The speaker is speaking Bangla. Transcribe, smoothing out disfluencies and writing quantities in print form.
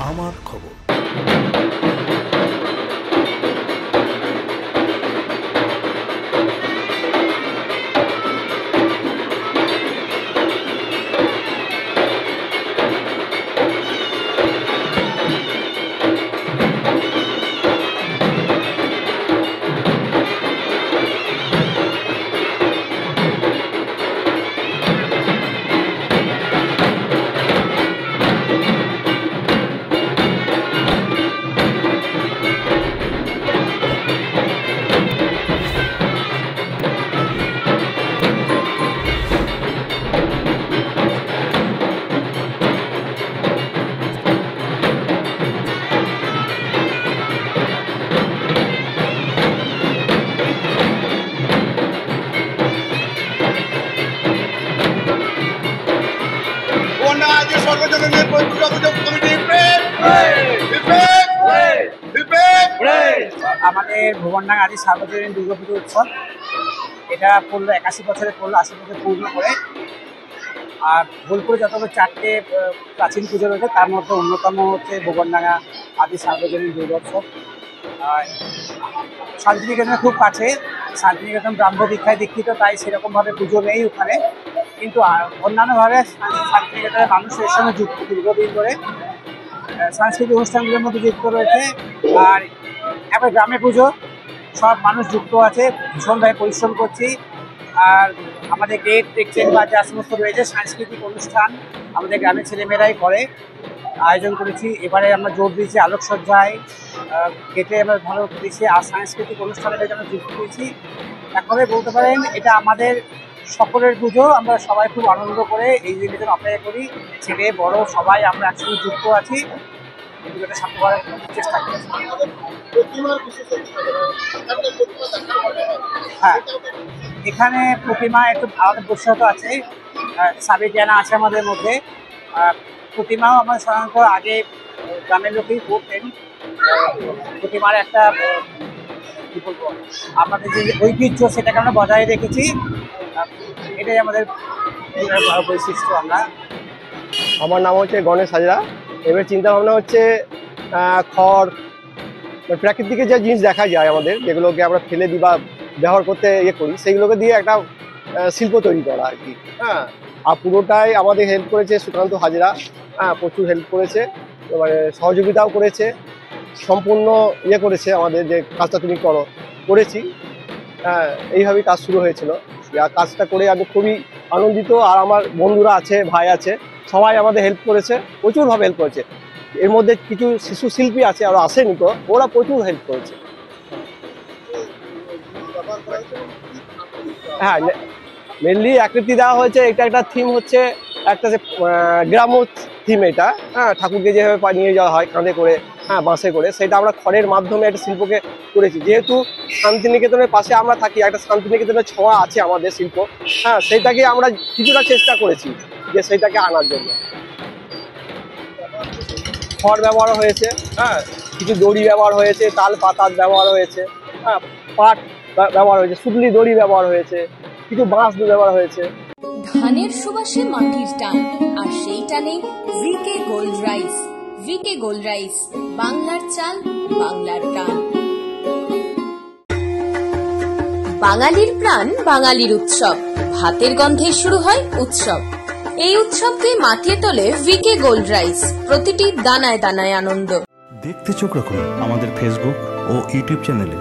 আমার খবর। আমাদের ভুবনডাঙ্গা আদি সার্বজনীন দুর্গাপুজো উৎসব এটা পড়লো 81 বছরে পড়লো, 80 বছর পূর্ণ করে। আর বোলপুরে যতগুলো 4টে প্রাচীন পুজো রয়েছে তার মধ্যে অন্যতম হচ্ছে ভুবনডাঙ্গা আদি সার্বজনীন দুর্গোৎসব। আর শান্তিনিকেতনে খুব কাছে, শান্তিনিকেতন ব্রাহ্ম দীক্ষায় দীক্ষিত, তাই সেরকমভাবে পুজো নেই ওখানে, কিন্তু অন্যান্যভাবে শান্তিনিকেতনের মানুষের সঙ্গে যুক্ত দীর্ঘদিন ধরে সাংস্কৃতিক অনুষ্ঠানগুলোর মধ্যে যুক্ত রয়েছে। আর এবার গ্রামে পুজো, সব মানুষ যুক্ত আছে, ভীষণভাবে পরিশ্রম করছি। আর আমাদের গেট দেখছেন বা যা সমস্ত রয়েছে সাংস্কৃতিক অনুষ্ঠান আমাদের গ্রামের ছেলেমেয়েরাই করে, আয়োজন করেছি। এবারে আমরা জোর দিয়েছি আলোকসজ্জায়, গেটে আমরা ভালো দিয়েছি, আর সাংস্কৃতিক অনুষ্ঠানের জন্য যুক্ত দিয়েছি। একভাবে বলতে পারেন এটা আমাদের সকলের পুজো, আমরা সবাই খুব আনন্দ করে এই দিনের জন্য অপেক্ষা করি। ছেলে বড় সবাই আমরা একসঙ্গে যুক্ত আছি, পুজোটা সাফল্য করার চেষ্টা করছি। হ্যাঁ, এখানে প্রতিমা একটু আলাদা বৈশিষ্ট্য আছে, সাবেক জ্ঞানা আছে আমাদের মধ্যে। প্রতিমাও আমরা সাধারণত আগে গ্রামের লোকেই করতেন। প্রতিমার একটা কী বলবো, আমাদের যে ঐতিহ্য সেটাকে আমরা বজায় রেখেছি, এটাই আমাদের বৈশিষ্ট্য। আমার নাম হচ্ছে গণেশ হাজরা। এবার চিন্তা ভাবনা হচ্ছে খড় প্রাকৃতিকের যে জিনিস দেখা যায় আমাদের, যেগুলোকে আমরা ফেলে দিই বা ব্যবহার করতে করি, সেইগুলোকে দিয়ে একটা শিল্প তৈরি করা আর কি। হ্যাঁ, আর পুরোটাই আমাদের হেল্প করেছে সুকান্ত হাজরা। হ্যাঁ, প্রচুর হেল্প করেছে, এবারে সহযোগিতাও করেছে, সম্পূর্ণ করেছে আমাদের যে কাজটা তুমি করেছি। হ্যাঁ, এইভাবেই কাজ শুরু হয়েছিল। কাজটা করে আমি খুবই আনন্দিত। আর আমার বন্ধুরা আছে, ভাই আছে, সবাই আমাদের হেল্প করেছে, প্রচুরভাবে হেল্প করেছে। এর মধ্যে কিছু শিশু শিল্পী আছে, আরও আসেনি তো, ওরা প্রচুর হেল্প করেছে। হ্যাঁ, মেনলি আকৃতি দেওয়া হয়েছে। এটা একটা থিম হচ্ছে একটা যে গ্রাম্য থিম, এটা হ্যাঁ ঠাকুরকে যেভাবে নিয়ে যাওয়া হয় কাঁধে করে, হ্যাঁ বাসে করে, সেটা আমরা খড়ের মাধ্যমে একটা শিল্পকে করেছি। যেহেতু শান্তিনিকেতনের পাশে আমরা থাকি, একটা শান্তিনিকেতনের ছোঁয়া আছে আমাদের শিল্প, হ্যাঁ সেইটাকে আমরা কিছুটা চেষ্টা করেছি যে সেইটাকে আনার জন্য। খড় ব্যবহার হয়েছে, হ্যাঁ কিছু দড়ি ব্যবহার হয়েছে, তাল পাতার ব্যবহার হয়েছে, হ্যাঁ পাট ব্যবহার হয়েছে, সুতলি দড়ি ব্যবহার হয়েছে, কিছু বাঁশ ব্যবহার হয়েছে। ধানের সুবাসে মাটির টান, আর সেই টানে V K gold rice. V K gold rice, বাংলার চাল, বাংলার টান। বাঙালির প্রাণ, বাঙালির উৎসব, ভাতের গন্ধে শুরু হয় উৎসব। এই উৎসবকে মাতিয়ে তোলে ভিকে গোল্ড রাইস, প্রতিটি দানায় দানায় আনন্দ। দেখতে চোখ রাখুন আমাদের ফেসবুক ও ইউটিউব চ্যানেলে।